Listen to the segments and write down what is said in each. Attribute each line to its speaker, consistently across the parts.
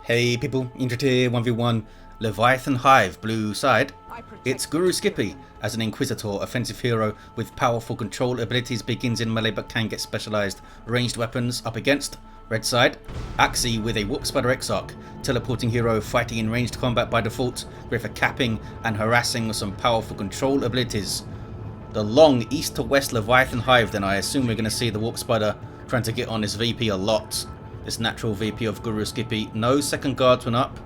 Speaker 1: Hey people, Injured here, 1v1, Leviathan Hive, blue side. It's GuruSkippy as an Inquisitor, offensive hero with powerful control abilities, begins in melee but can get specialised ranged weapons up against. Red side, Axie with a Warp Spider Exarch, teleporting hero fighting in ranged combat by default with a capping and harassing with some powerful control abilities. The long east to west Leviathan Hive, then I assume we're going to see the Warp Spider trying to get on his VP a lot. This natural VP of GuruSkippy. No second guardsman up.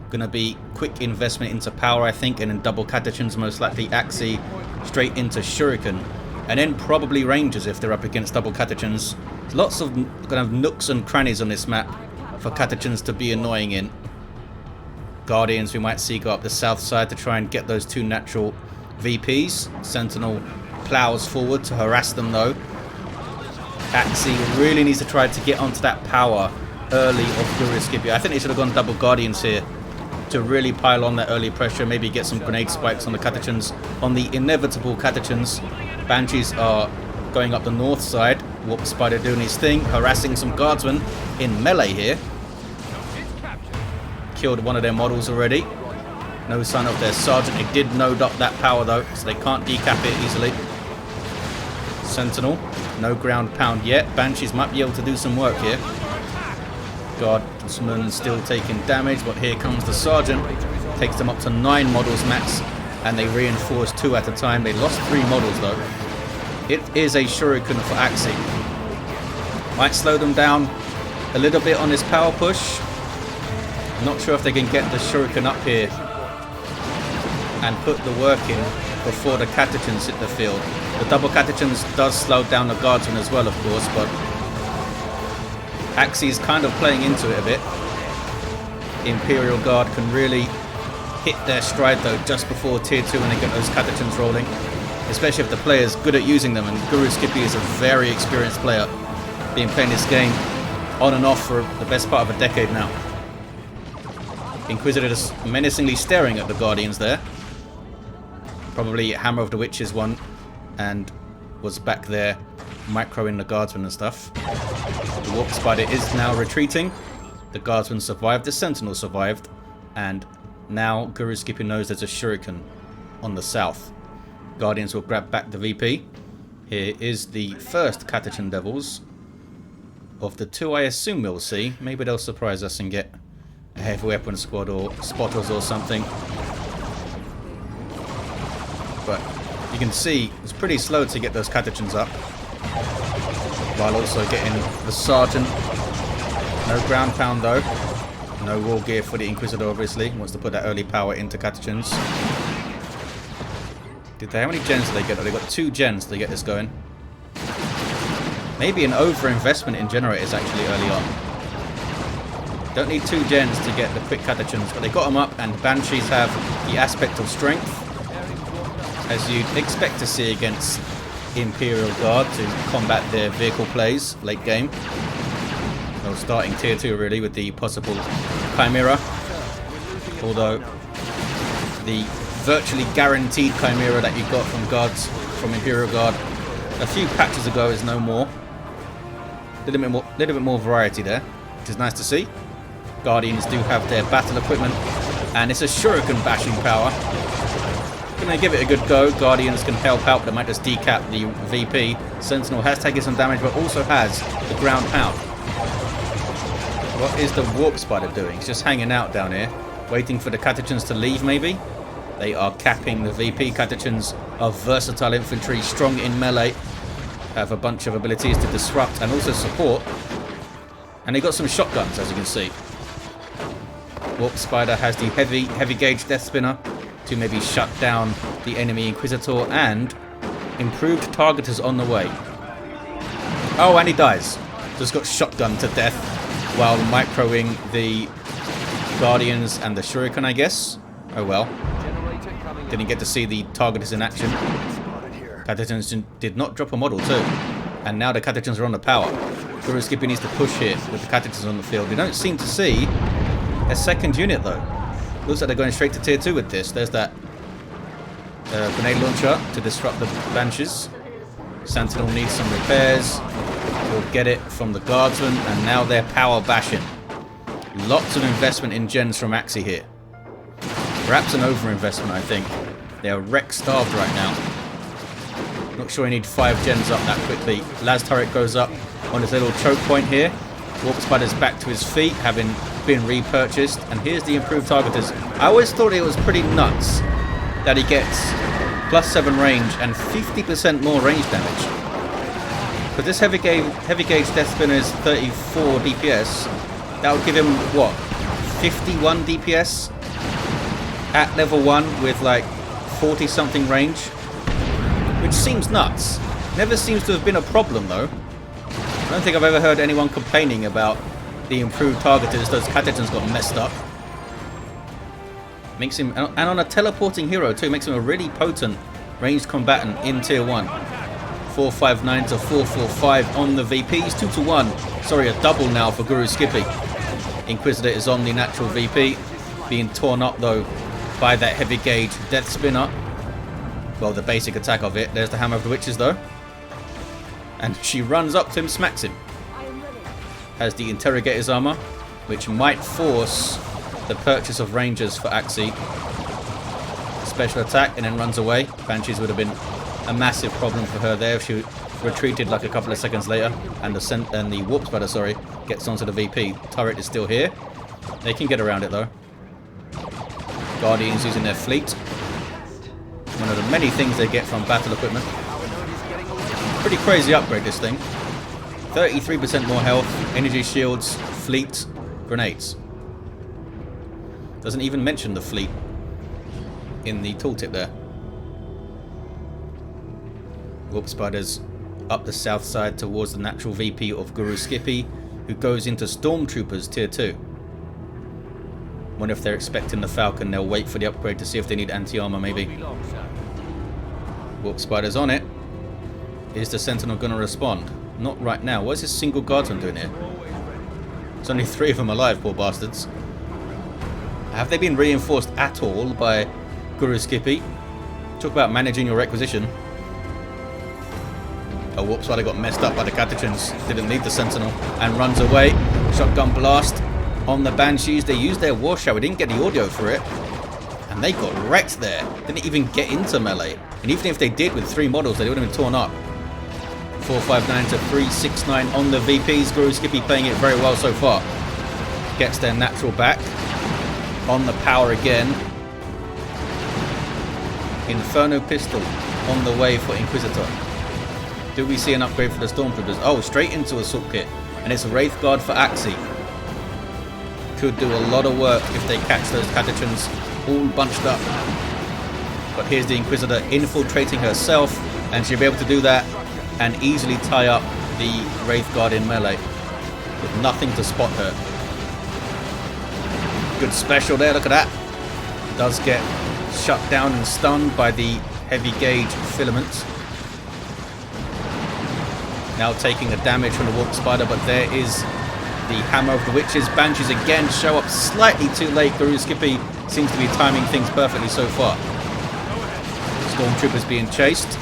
Speaker 1: Gonna be quick investment into power, I think, and then double catechins, most likely Axie straight into Shuriken. And then probably Rangers if they're up against double catechins. There's lots of kind of nooks and crannies on this map for catechins to be annoying in. Guardians we might see go up the south side to try and get those two natural VPs. Sentinel plows forward to harass them though. Axie really needs to try to get onto that power early of GuruSkippy. I think they should have gone double Guardians here to really pile on that early pressure, maybe get some grenade spikes on the catechins, on the inevitable catechins. Banshees are going up the north side. Warp Spider doing his thing, harassing some guardsmen in melee here. Killed one of their models already. No sign of their sergeant. They did node up that power though, so they can't decap it easily. Sentinel, no ground pound yet. Banshees might be able to do some work here. Guardsman still taking damage, but here comes the sergeant. Takes them up to 9 models max, and they reinforce 2 at a time. They lost 3 models though. It is a Shuriken for Axie. Might slow them down a little bit on this power push. Not sure if they can get the Shuriken up here and put the work in before the catechins hit the field. The double catechins does slow down the guardsmen as well, of course, but Axie's kind of playing into it a bit. Imperial Guard can really hit their stride though just before tier 2 when they get those catechins rolling, especially if the player's good at using them, and GuruSkippy is a very experienced player, been playing this game on and off for the best part of a decade now. Inquisitor is menacingly staring at the Guardians there. Probably Hammer of the Witches one, and was back there microing the guardsmen and stuff. The Warp Spider is now retreating. The guardsmen survived, the Sentinel survived, and now GuruSkippy knows there's a Shuriken on the south. Guardians will grab back the VP. Here is the first Catechin Devils of the 2 I assume we'll see. Maybe they'll surprise us and get a heavy weapon squad or spotters or something. But you can see it's pretty slow to get those catechins up, while also getting the sergeant. No ground pound though. No war gear for the Inquisitor, obviously. Wants to put that early power into catechins. How many gens did they get? They got 2 gens to get this going. Maybe an over-investment in generators actually early on. Don't need 2 gens to get the quick catechins, but they got them up, and Banshees have the aspect of strength, as you'd expect to see against Imperial Guard to combat their vehicle plays late game. Well, starting tier 2 really with the possible Chimera, although the virtually guaranteed Chimera that you got from guards from Imperial Guard a few patches ago is no more. Little bit more variety there, which is nice to see. Guardians do have their battle equipment, and it's a Shuriken bashing power. Gonna give it a good go. Guardians can help out, but they might just decap the VP. Sentinel has taken some damage, but also has the ground pound. What is the Warp Spider doing? He's just hanging out down here, waiting for the catechins to leave maybe. They are capping the VP. Catechins are versatile infantry, strong in melee, have a bunch of abilities to disrupt and also support. And they got some shotguns, as you can see. Warp Spider has the heavy gauge death spinner to maybe shut down the enemy Inquisitor, and improved targeters on the way. Oh, and he dies. Just got shotgunned to death while microing the Guardians and the Shuriken, I guess. Oh well. Didn't get to see the targeters in action. Catechins did not drop a model too. And now the Catechins are on the power. GuruSkippy needs to push here with the Catechins on the field. We don't seem to see a second unit though. Looks like they're going straight to tier 2 with this. There's that grenade launcher to disrupt the Banshees. Sentinel needs some repairs. We'll get it from the guardsmen, and now they're power bashing. Lots of investment in gens from Axie here. Perhaps an over-investment, I think. They are wreck-starved right now. Not sure I need 5 gens up that quickly. Las turret goes up on his little choke point here. Warp Spider's back to his feet, having been repurchased. And here's the improved targeters. I always thought it was pretty nuts that he gets +7 range and 50% more range damage. But this heavy gauge Death Spinner is 34 DPS. That would give him, what, 51 DPS at level 1 with like 40 something range, which seems nuts. Never seems to have been a problem though. I don't think I've ever heard anyone complaining about the improved targeters. Those catechins got messed up. Makes him, and on a teleporting hero too, makes him a really potent ranged combatant in tier 1. 459 to 445 on the VPs, 2-to-1. Sorry, a double now for GuruSkippy. Inquisitor is on the natural VP, being torn up though by that heavy gauge Death Spinner. Well, the basic attack of it. There's the Hammer of the Witches though. And she runs up to him, smacks him. Has the Interrogator's armor, which might force the purchase of Rangers for Axie. Special attack and then runs away. Banshees would have been a massive problem for her there if she retreated like a couple of seconds later. And the Warp Spider, sorry, gets onto the VP. Turret is still here. They can get around it though. Guardians using their fleet. One of the many things they get from battle equipment. Pretty crazy upgrade, this thing. 33% more health, energy shields, fleet, grenades. Doesn't even mention the fleet in the tooltip there. Warp Spider's up the south side towards the natural VP of GuruSkippy, who goes into Stormtroopers tier 2. Wonder if they're expecting the Falcon. They'll wait for the upgrade to see if they need anti-armor maybe. Warp Spider's on it. Is the Sentinel going to respond? Not right now. What is this single guardsman doing here? There's only 3 of them alive, poor bastards. Have they been reinforced at all by GuruSkippy? Talk about managing your requisition. Oh, Warp Spider got messed up by the Catechins. Didn't need the Sentinel. And runs away. Shotgun blast on the Banshees. They used their War Shower. Didn't get the audio for it. And they got wrecked there. Didn't even get into melee. And even if they did with 3 models, they would have been torn up. 459 to 369 on the VPs. GuruSkippy playing it very well so far. Gets their natural back. On the power again. Inferno Pistol on the way for Inquisitor. Do we see an upgrade for the Stormtroopers? Oh, straight into Assault Kit. And it's a Wraith Guard for Axie. Could do a lot of work if they catch those Catechins all bunched up. But here's the Inquisitor infiltrating herself. And she'll be able to do that and easily tie up the Wraith Guard in melee. With nothing to spot her. Good special there, look at that. Does get shut down and stunned by the heavy gauge filament. Now taking the damage from the Warp Spider, but there is the Hammer of the Witches. Banshees again show up slightly too late. GuruSkippy seems to be timing things perfectly so far. Stormtroopers being chased.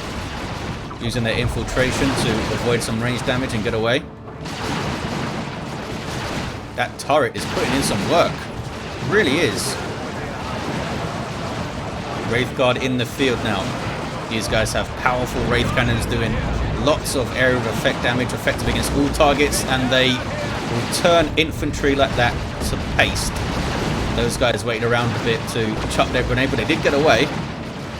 Speaker 1: Using their infiltration to avoid some range damage and get away. That turret is putting in some work. It really is. Wraith Guard in the field now. These guys have powerful Wraith Cannons doing lots of area of effect damage, effective against all targets, and they will turn infantry like that to paste. Those guys waited around a bit to chuck their grenade, but they did get away.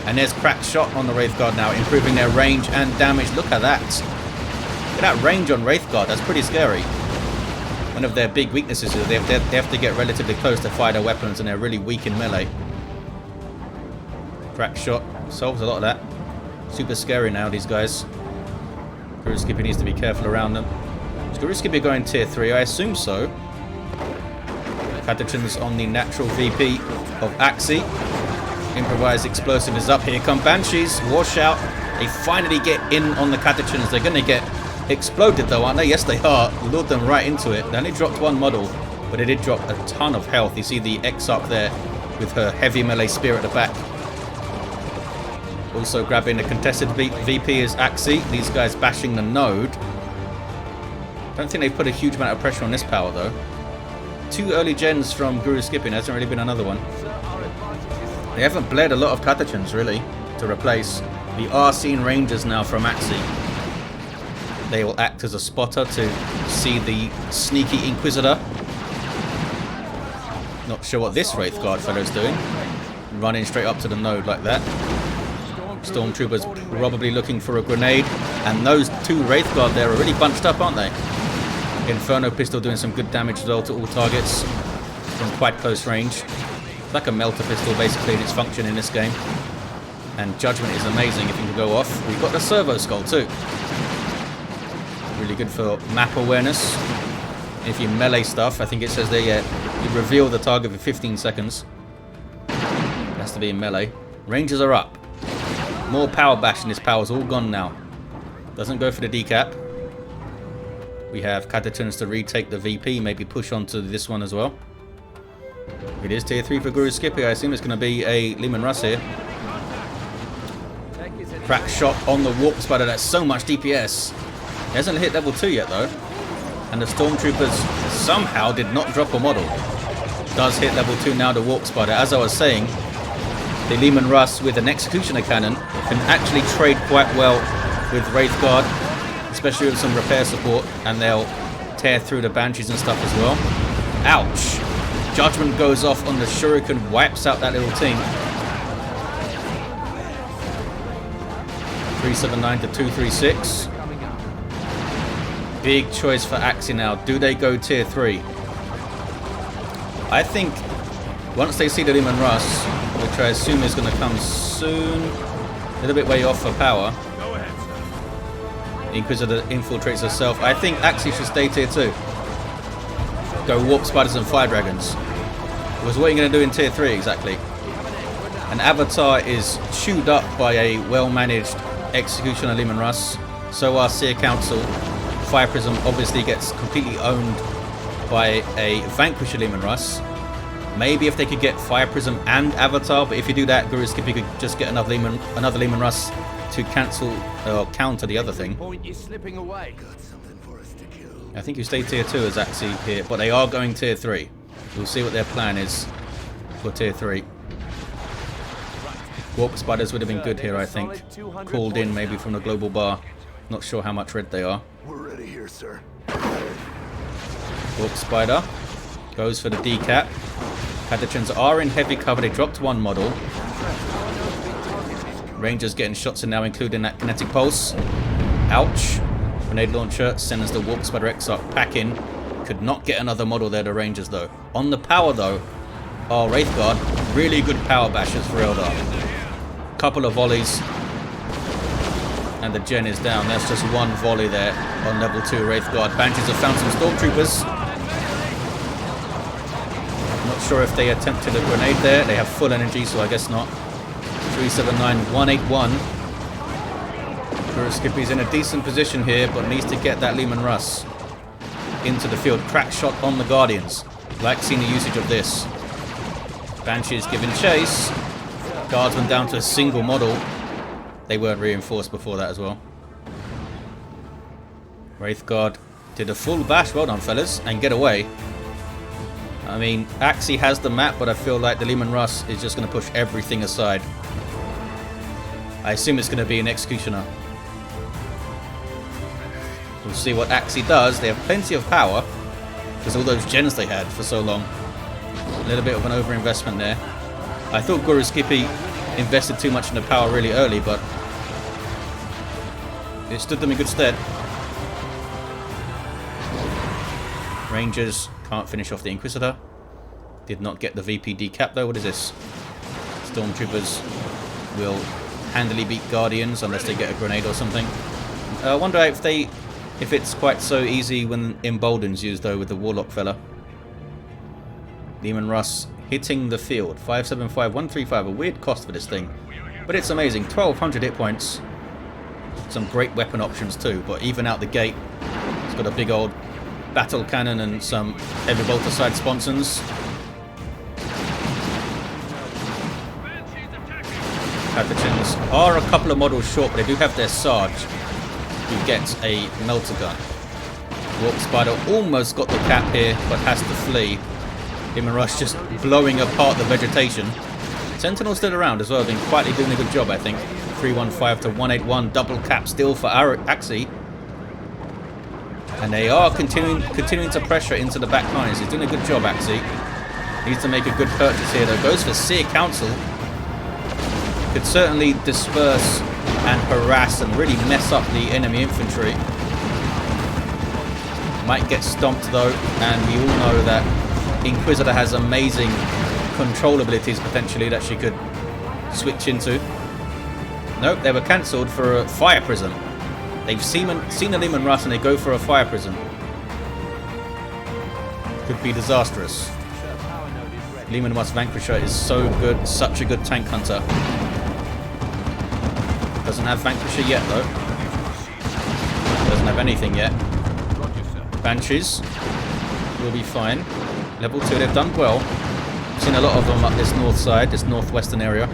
Speaker 1: And there's cracked shot on the Wraith Guard now, improving their range and damage. Look at that. Look at that range on Wraith Guard. That's pretty scary. One of their big weaknesses is they have to get relatively close to fire their weapons, and they're really weak in melee. Cracked shot. Solves a lot of that. Super scary now, these guys. GuruSkippy needs to be careful around them. Is GuruSkippy going tier 3? I assume so. Catechins on the natural VP of Axie. Improvised explosive is up. Here come Banshees. Wash out. They finally get in on the Catechins. They're going to get exploded though, aren't they? Yes, they are. Lured them right into it. They only dropped 1 model, but they did drop a ton of health. You see the Exarch there with her heavy melee spear at the back. Also grabbing a contested VP is Axie. These guys bashing the node. Don't think they've put a huge amount of pressure on this power though. 2 early gens from GuruSkippy. There hasn't really been another one. They haven't bled a lot of Catachans, really, to replace. We are seeing Rangers now from Axii. They will act as a spotter to see the sneaky Inquisitor. Not sure what this Wraith Guard fellow's doing. Running straight up to the node like that. Stormtroopers probably looking for a grenade. And those 2 Wraith Guard there are really bunched up, aren't they? Inferno Pistol doing some good damage as well to all targets from quite close range. It's like a melter pistol basically in its function in this game. And Judgment is amazing if you can go off. We've got the Servo Skull too. Really good for map awareness. If you melee stuff, I think it says there, you reveal the target for 15 seconds. It has to be in melee. Rangers are up. More power bash and his power's all gone now. Doesn't go for the decap. We have Catachans to retake the VP, maybe push on to this one as well. It is tier 3 for GuruSkippy. I assume it's going to be a Leman Russ here. Crack shot on the Warp Spider. That's so much DPS. He hasn't hit level 2 yet though. And the Stormtroopers somehow did not drop a model. Does hit level 2 now, the Warp Spider. As I was saying, the Leman Russ with an Executioner Cannon can actually trade quite well with Wraith Guard, especially with some repair support, and they'll tear through the Banshees and stuff as well. Ouch! Judgment goes off on the Shuriken, wipes out that little team. 379 to 236. Big choice for Axii now. Do they go tier 3? I think once they see the Leman Russ, which I assume is going to come soon, a little bit way off for power. Inquisitor infiltrates herself. I think Axii should stay tier 2. Go Warp Spiders and Fire Dragons. Because what are you going to do in tier 3 exactly? An Avatar is chewed up by a well-managed Executioner Leman Russ. So are Seer Council. Fire Prism obviously gets completely owned by a Vanquisher Leman Russ. Maybe if they could get Fire Prism and Avatar, but if you do that, GuruSkippy could just get another Leman Russ to cancel or counter the other thing. I think you stay tier 2 as Axii here, but they are going tier 3. We'll see what their plan is for tier 3. Warp Spiders would have been good here, I think. Called in maybe from the global bar. Not sure how much red they are.
Speaker 2: We're ready here, sir.
Speaker 1: Warp Spider goes for the decap. Catachans are in heavy cover. They dropped 1 model. Rangers getting shots in now, including that kinetic pulse. Ouch. Grenade launcher sends the Warp Spider Exarch pack in. Could not get another model there, the Rangers, though. On the power, though, our Wraith Guard, really good power bashers for Eldar. Couple of volleys. And the gen is down. That's just 1 volley there on level 2 Wraith Guard. Banshees have found some Stormtroopers. Not sure if they attempted a grenade there. They have full energy, so I guess not. 379, 181. GuruSkippy's in a decent position here, but needs to get that Leman Russ into the field. Crack shot on the Guardians. Like seeing the usage of this. Banshees giving chase. Guardsman down to a single model. They weren't reinforced before that as well. Wraith Guard did a full bash. Well done, fellas. And get away. I mean, Axii has the map, but I feel like the Leman Russ is just going to push everything aside. I assume it's going to be an Executioner. We'll see what Axii does. They have plenty of power. Because all those gens they had for so long. A little bit of an overinvestment there. I thought GuruSkippy invested too much in the power really early, but it stood them in good stead. Rangers can't finish off the Inquisitor. Did not get the VP decap though. What is this? Stormtroopers will handily beat Guardians unless they get a grenade or something. I wonder if it's quite so easy when Embolden's used though with the Warlock fella. Leman Russ hitting the field. 575, 135. A weird cost for this thing. But it's amazing. 1200 hit points. Some great weapon options too. But even out the gate, it's got a big old battle cannon and some heavy bolter side sponsons. Catachans are a couple of models short, but they do have their Sarge, who gets a melter gun. Warp Spider almost got the cap here, but has to flee. Leman Russ just blowing apart the vegetation. Sentinel still around as well, been quietly doing a good job, I think. 315 to 181, double cap still for Axie. And they are continuing to pressure into the back lines. He's doing a good job, Axie. Needs to make a good purchase here, though. Goes for Seer Council. Could certainly disperse and harass and really mess up the enemy infantry. Might get stomped, though, and we all know that Inquisitor has amazing control abilities, potentially, that she could switch into. Nope, they were cancelled for a fire prism. They've seen the Leman Russ and they go for a fire prism. Could be disastrous. Leman Russ Vanquisher is so good, such a good tank hunter. Doesn't have Vanquisher yet, though. Doesn't have anything yet. Banshees will be fine. Level 2, they've done well. I've seen a lot of them up this north side, this northwestern area.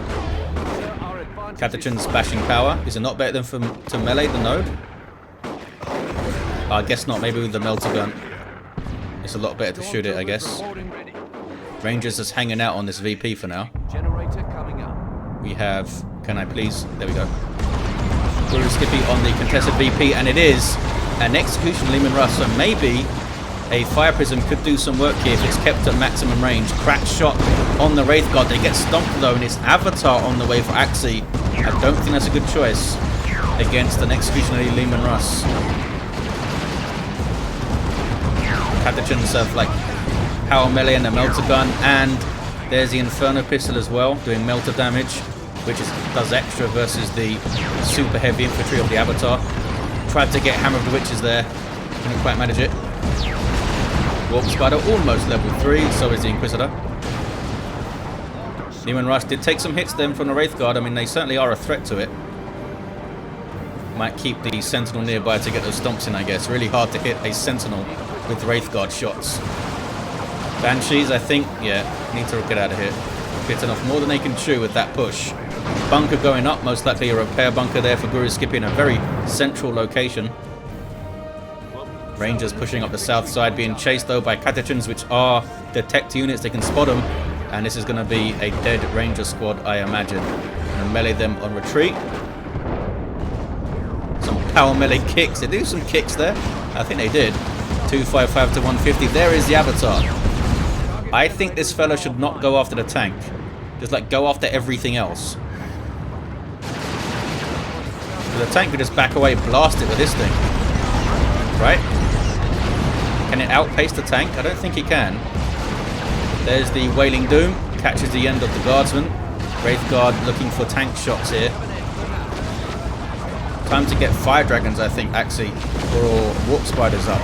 Speaker 1: Catachan's bashing power. Is it not better than to melee the node? I guess not. Maybe with the melter gun. It's a lot better to shoot it, I guess. Rangers just hanging out on this VP for now. We have... Can I please? There we go. GuruSkippy on the contested VP, and it is an execution Leman Russ. So maybe a fire prism could do some work here if it's kept at maximum range. Crack shot on the Wraith Guard. They get stomped though, and it's Avatar on the way for Axie. I don't think that's a good choice against an executionary Leman Russ. Catachans have like power melee and a melter gun, and there's the Inferno pistol as well, doing melter damage, which does extra versus the super heavy infantry of the Avatar. Tried to get Hammer of the Witches there, couldn't quite manage it. Warp Spider almost level 3, so is the Inquisitor. Leman Russ did take some hits then from the Wraith Guard. I mean, they certainly are a threat to it. Might keep the Sentinel nearby to get those stomps in, I guess. Really hard to hit a Sentinel with Wraith Guard shots. Banshees, I think, yeah, need to get out of here. Bitten off more than they can chew with that push. Bunker going up, most likely a repair bunker there for GuruSkippy in a very central location. Rangers pushing up the south side, being chased though by Catachans, which are detect units. They can spot them, and this is going to be a dead Ranger squad, I imagine. Going to melee them on retreat. Some power melee kicks. They do some kicks there. I think they did. 255 to 150. There is the Avatar. I think this fella should not go after the tank. Just like go after everything else. So the tank could just back away, blast it with this thing. Right? Can it outpace the tank? I don't think it can. There's the Wailing Doom. Catches the end of the Guardsman. Wraith Guard looking for tank shots here. Time to get Fire Dragons, I think, Axie. Or Warp Spiders up.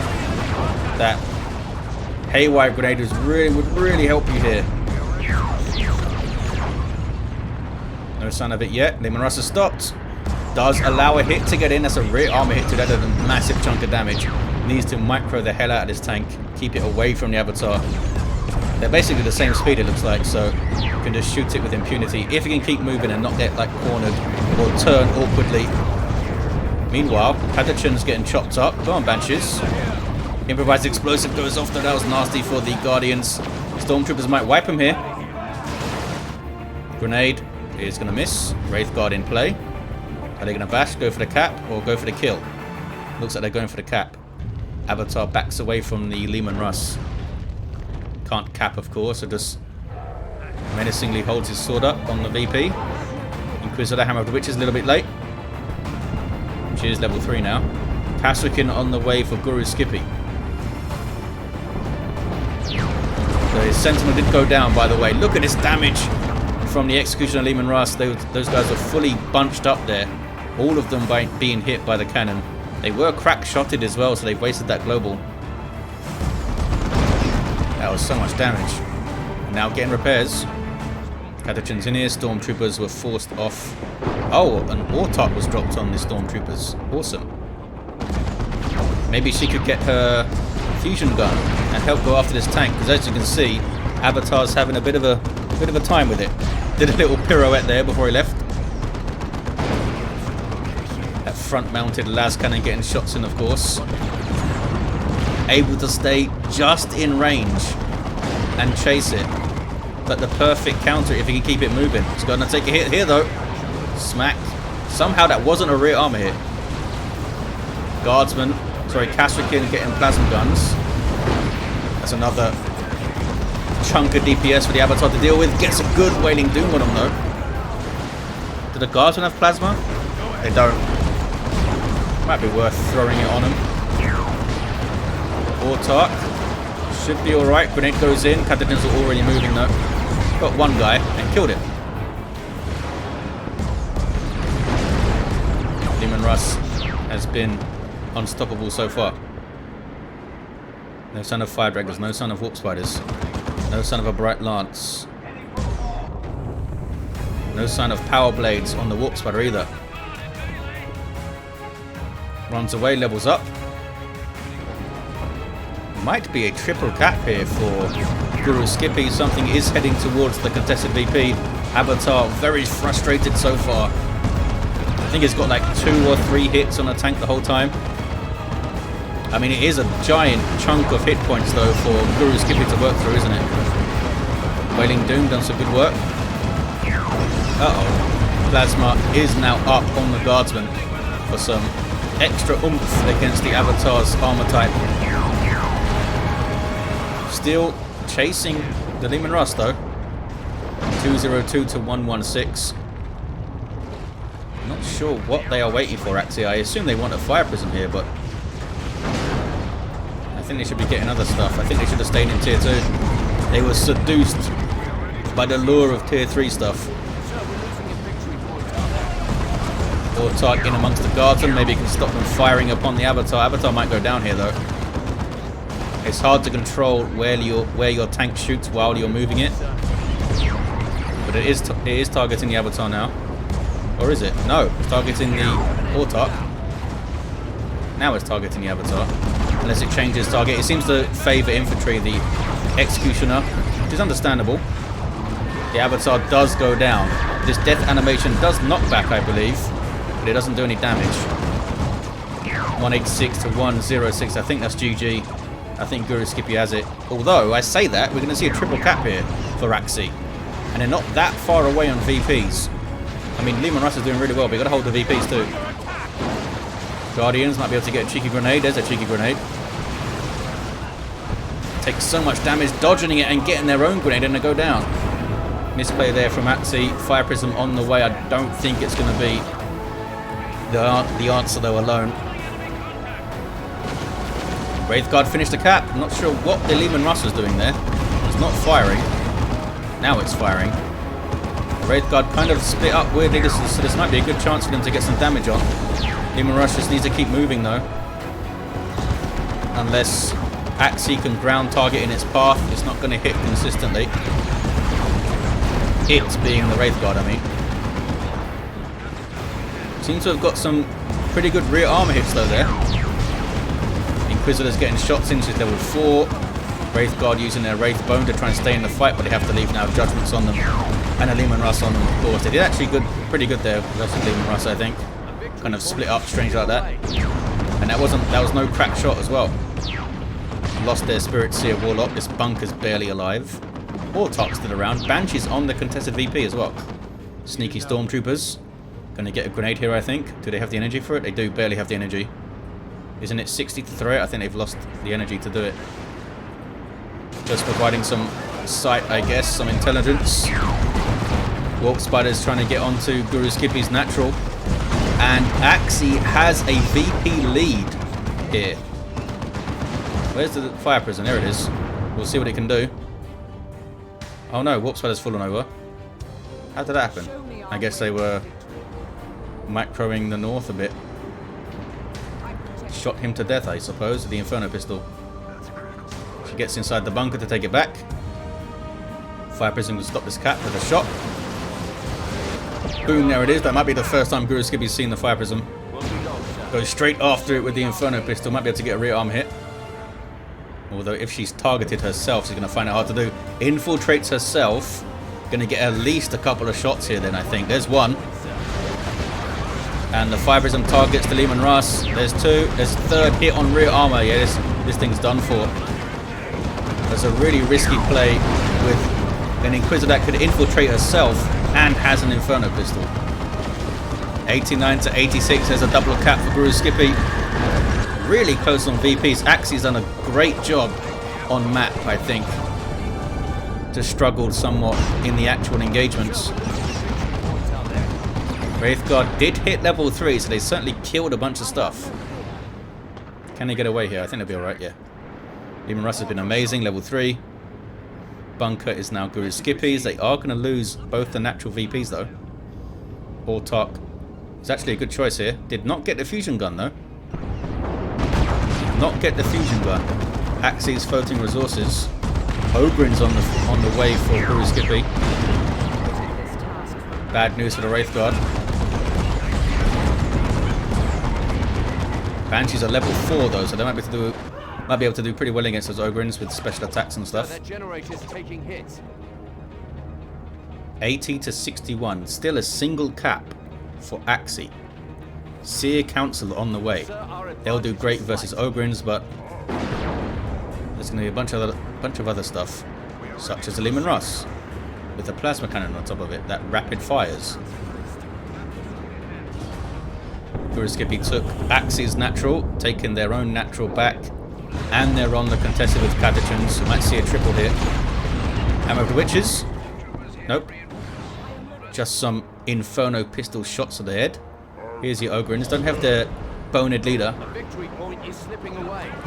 Speaker 1: That Haywire Grenade would really help you here. No sign of it yet. Leman Russ has stopped. Does allow a hit to get in. That's a rear armor hit to that, a massive chunk of damage. Needs to micro the hell out of this tank. Keep it away from the Avatar. They're basically the same speed, it looks like, so you can just shoot it with impunity if you can keep moving and not get like cornered or turn awkwardly. Meanwhile, Catachan's getting chopped up. Go on, Banshees. Improvised explosive goes off, though that was nasty for the Guardians. Stormtroopers might wipe him here. Grenade is going to miss. Wraith Guard in play. Are they going to bash, go for the cap, or go for the kill? Looks like they're going for the cap. Avatar backs away from the Leman Russ. Can't cap, of course, so just menacingly holds his sword up on the VP. Inquisitor Hammer of the Witch is a little bit late. She is level 3 now. Kasrikin on the way for GuruSkippy. So his Sentinel did go down, by the way. Look at this damage from the Executioner Leman Russ. Those guys are fully bunched up there. All of them by being hit by the cannon. They were crack-shotted as well, so they've wasted that global. That was so much damage. And now getting repairs. Catachan's in here. Stormtroopers were forced off. Oh, an Autarch was dropped on the Stormtroopers. Awesome. Maybe she could get her fusion gun and help go after this tank, because as you can see, Avatar's having a bit of a time with it. Did a little pirouette there before he left. That front-mounted las cannon getting shots in, of course. Able to stay just in range and chase it. But the perfect counter if he can keep it moving. He's going to take a hit here though. Smack. Somehow that wasn't a rear armor hit. Guardsman, sorry, Kasrikin getting plasma guns. That's another chunk of DPS for the Avatar to deal with. Gets a good Wailing Doom on him though. Do the Guardsmen have plasma? They don't. Might be worth throwing it on him. Autark. Should be alright. Grenade goes in. Catadins are already moving though. Got one guy and killed him. Leman Russ has been unstoppable so far. No sign of Fire Dragons, no sign of Warp Spiders, no sign of a Bright Lance. No sign of Power Blades on the Warp Spider either. Runs away, levels up. Might be a triple cap here for GuruSkippy. Something is heading towards the contested VP. Avatar very frustrated so far. I think it's got like 2 or 3 hits on a tank the whole time. I mean, it is a giant chunk of hit points though for GuruSkippy to work through, isn't it? Wailing Doom done some good work. Uh-oh. Plasma is now up on the Guardsman for some extra oomph against the Avatar's armor type. Still chasing the Leman Russ though. 202 to 116. Not sure what they are waiting for actually. I assume they want a Fire Prism here, but I think they should be getting other stuff. I think they should have stayed in tier 2. They were seduced by the lure of tier 3 stuff. Autark in amongst the Guardsmen. Maybe he can stop them firing upon the Avatar. Avatar might go down here though. It's hard to control where your tank shoots while you're moving it. But it is targeting the Avatar now. Or is it? No, it's targeting the Autark. Now it's targeting the Avatar. Unless it changes target. It seems to favour infantry, the Executioner, which is understandable. The Avatar does go down. This death animation does knock back, I believe. But it doesn't do any damage. 186 to 106. I think that's GG. I think GuruSkippy has it. Although, I say that, we're going to see a triple cap here for Raxi. And they're not that far away on VPs. I mean, Leman Russ is doing really well, but you've got to hold the VPs too. Guardians might be able to get a cheeky grenade. There's a cheeky grenade. Takes so much damage dodging it and getting their own grenade and they go down. Misplay there from Axie. Fire Prism on the way. I don't think it's going to be the answer though alone. Wraithguard finished the cap. I'm not sure what the Leman Russ was doing there. It's not firing. Now it's firing. Wraithguard kind of split up weirdly, so this might be a good chance for them to get some damage on. Leman Russ just needs to keep moving though. Unless Axie can ground target in its path, it's not going to hit consistently. It being the Wraithguard, I mean. Seems to have got some pretty good rear armor hits though there. Inquisitor's getting shots into level 4. Wraithguard using their Wraith Bone to try and stay in the fight, but they have to leave now. Judgments on them. And a Leman Russ on them, of course. They did actually pretty good there versus Leman Russ, I think. Kind of split up strange like that. And that was no crack shot as well. Lost their Spirit Seer Warlock. This bunker's barely alive. Autark's still around. Banshee's on the contested VP as well. Sneaky Stormtroopers. Gonna get a grenade here, I think. Do they have the energy for it? They do barely have the energy. Isn't it 60 to throw it? I think they've lost the energy to do it. Just providing some sight, I guess, some intelligence. Warp Spider's trying to get onto GuruSkippy's natural. And Axie has a VP lead here. Where's the Fire Prison? There it is. We'll see what it can do. Oh no, Warp Spider's fallen over. How did that happen? I guess they were macroing the north a bit. Shot him to death, I suppose, with the Inferno pistol. She gets inside the bunker to take it back. Fire Prism will stop this cap with a shot. Boom, there it is. That might be the first time GuruSkippy's seen the Fire Prism. Goes straight after it with the Inferno pistol. Might be able to get a rear arm hit. Although if she's targeted herself, she's going to find it hard to do. Infiltrates herself. Going to get at least a couple of shots here then, I think. There's one. And the Fire Prism targets the Leman Russ. There's two. There's a third hit on rear armor. Yeah, this thing's done for. was a really risky play with an Inquisitor that could infiltrate herself and has an Inferno pistol. 89 to 86, there's a double cap for GuruSkippy. Really close on VPs. Axie's done a great job on map, I think. Just struggled somewhat in the actual engagements. Wraithguard did hit level 3, so they certainly killed a bunch of stuff. Can they get away here? I think they'll be alright, yeah. Leman Russ has been amazing, level 3. Bunker is now GuruSkippy's. They are going to lose both the natural VPs though. Ortok is actually a good choice here. Did not get the fusion gun though. Did not get the fusion gun. Axie's floating resources. Ogren's on the way for GuruSkippy. Bad news for the Wraithguard. Banshees are level 4 though, so they might be able to do pretty well against those Ogrins with special attacks and stuff. 80 to 61, still a single cap for Axie. Seer Council on the way. They'll do great versus Ogrins, but there's going to be a bunch of other stuff, such as the Leman Russ with a plasma cannon on top of it that rapid fires. GuruSkippy took Axie's natural, taking their own natural back, and they're on the contested with Catachans. You might see a triple here. Hammer of the Witches. Nope. Just some Inferno pistol shots to the head. Here's the Ogrins. Don't have their boned leader.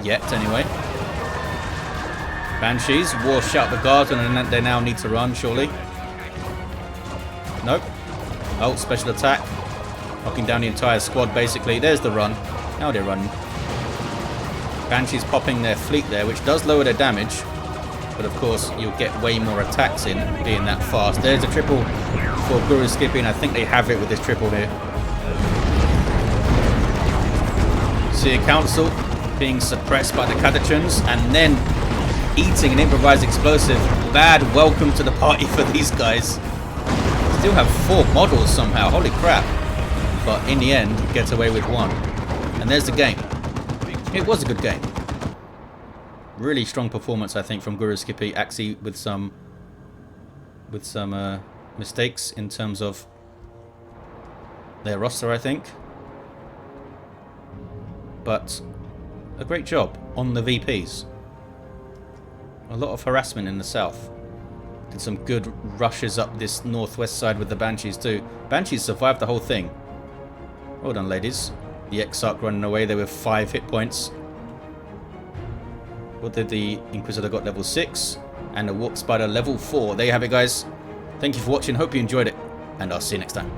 Speaker 1: Yet, anyway. Banshees. Wash out the guards, and they now need to run, surely. Nope. Oh, special attack. Knocking down the entire squad, basically. There's the run. Now they're running. Banshees popping their fleet there, which does lower their damage. But, of course, you'll get way more attacks in being that fast. There's a triple for GuruSkippy, and I think they have it with this triple here. Seer Council being suppressed by the Catachans, and then eating an improvised explosive. Bad welcome to the party for these guys. Still have 4 models somehow. Holy crap. But in the end, gets away with 1. And there's the game. It was a good game. Really strong performance, I think, from GuruSkippy. Axie with some mistakes in terms of their roster, I think. But a great job on the VPs. A lot of harassment in the south. Did some good rushes up this northwest side with the Banshees too. Banshees survived the whole thing. Well done, ladies. The Exarch running away there with 5 hit points. What did the Inquisitor got? Level 6. And the Warp Spider level 4. There you have it, guys. Thank you for watching. Hope you enjoyed it. And I'll see you next time.